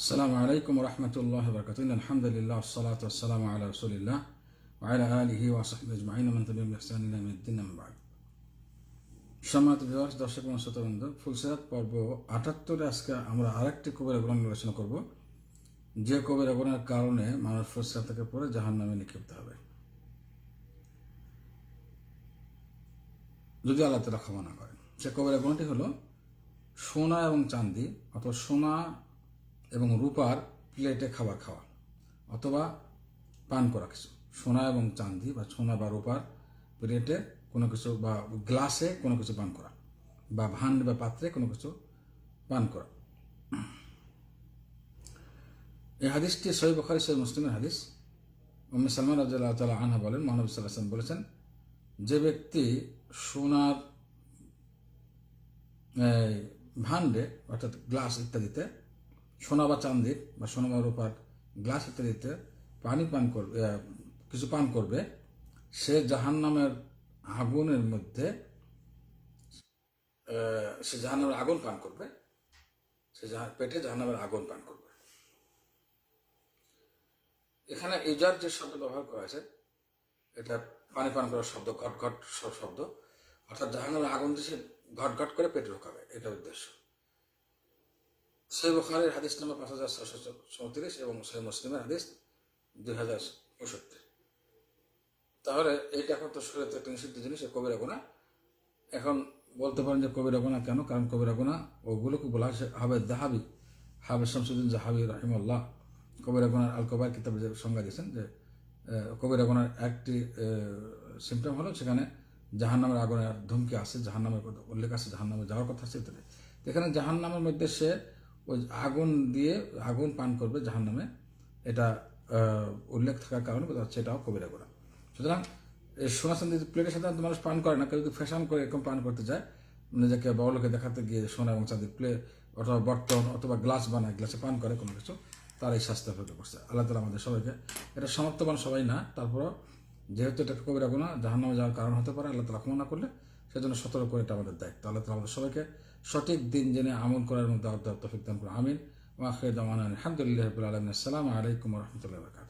السلام عليكم ورحمة الله وبركاته. إن الحمد لله والصلاة والسلام على رسول الله وعلى آله وصحبه أجمعين ومن تبعهم بإحسان إلى يوم الدين أما بعد. সম্মানিত ভিউয়ার্স, দর্শক এবং শ্রোতাবৃন্দ, ফুলসিরাত পর্ব ৭৮ আজকে আমরা আরেকটি কবিরা গুনাহ নিয়ে আলোচনা করব, যে কবিরা গুনাহের কারণে মানুষ ফুলসিরাত থেকে পড়ে জাহান্নামে নিক্ষিপ্ত হবে যদি আল্লাহ তাআলা ক্ষমা না করেন। সে কবিরা গুনাহটি হলো সোনা এবং চাঁদি অথবা সোনা এবং রূপার প্লেটে খাবার খাওয়া অথবা পান করা কিছু, সোনা এবং চাঁদি বা সোনা বা রূপার প্লেটে কোনো কিছু বা গ্লাসে কোনো কিছু পান করা বা ভান্ড বা পাত্রে কোনো কিছু পান করা। এই হাদিসটি সহিহ বুখারী সহিহ মুসলিমের হাদিস। উম্মে সালমা রাদিয়াল্লাহু তাআলা আনহা বলেন, মহানবী সাল্লাল্লাহু আলাইহি ওয়াসাল্লাম বলেছেন, যে ব্যক্তি সোনার ভান্ডে অর্থাৎ গ্লাস ইত্যাদিতে, সোনা বা চান্দির বা সোনা বা রূপার গ্লাস ইত্যাদিতে পানি পান করবে, কিছু পান করবে, সে জাহান্নামের আগুনের মধ্যে সে জাহান্নামের আগুন পান করবে, সে পেটে জাহান্নামের আগুন পান করবে। এখানে ইজার যে শব্দ ব্যবহার করা আছে, এটা পানি পান করার শব্দ, ঘট ঘট শব্দ, অর্থাৎ জাহান্নামের আগুন দিয়ে সে ঘট ঘট করে পেটে ঢোকাবে, এটা উদ্দেশ্য। সহিহ বুখারীর হাদিস নম্বর 5634 এবং সহিহ মুসলিমের হাদিস 2065। তাহলে এইটা এখন তো শরীয়তে একটা নিষিদ্ধ জিনিস, কবিরা গুনাহ। এখন বলতে পারেন যে কবিরা গুনাহ কেন? কারণ কবিরা গুনাহ ওগুলোকে বলা হয় হাফেজ শামসুদ্দিন জাহাবি রাহিমাহুল্লাহ কবিরা গুনাহর আল কবায়ের কিতাবে যে সংজ্ঞা দিয়েছেন, যে কবিরা গুনাহর একটি সিমটম হলো সেখানে জাহান্নামের আগুনের ধমকি আছে, জাহান্নামের উল্লেখ আছে, জাহান্নামে যাওয়ার কথা আছে ইত্যাদি। এখানে জাহান্নামের মধ্যে সে ওই আগুন দিয়ে আগুন পান করবে জাহান্নামে, এটা উল্লেখ থাকার কারণে বোঝা যাচ্ছে এটাও কবিরা গুনাহ। সুতরাং এই সোনা চাঁদি প্লেটের সাধারণত মানুষ পান করে না, কেউ যদি ফ্যাশন করে এরকম পান করতে যায়, নিজেকে বড়লোকে দেখাতে গিয়ে সোনা এবং চাঁদির প্লেট অথবা বর্তন অথবা গ্লাস বানায়, গ্লাসে পান করে কোনো কিছু, তার এই শাস্তি ভোগ করছে। আল্লাহ তাআলা আমাদের সবাইকে, এটা সমাপ্তবান সবাই না, তারপরও যেহেতু এটা কবিরা গুনাহ জাহান্নামে যাওয়ার কারণ হতে পারে, আল্লাহ তাআলা ক্ষমা না করলে সেজন্য সতর্ক করে এটা আমাদের দায়িত্ব। আল্লাহ তাআলা আমাদের সবাইকে সঠিক দিন জেনে আমল করার মধ্যে তৌফিক দান করুন। আমিন। ওয়া আখিরু দাওয়ানা আলহামদুলিল্লাহি রাব্বিল আলামিন। আসসালামু আলাইকুম ওয়া রাহমাতুল্লাহি ওয়া বারাকাতুহু।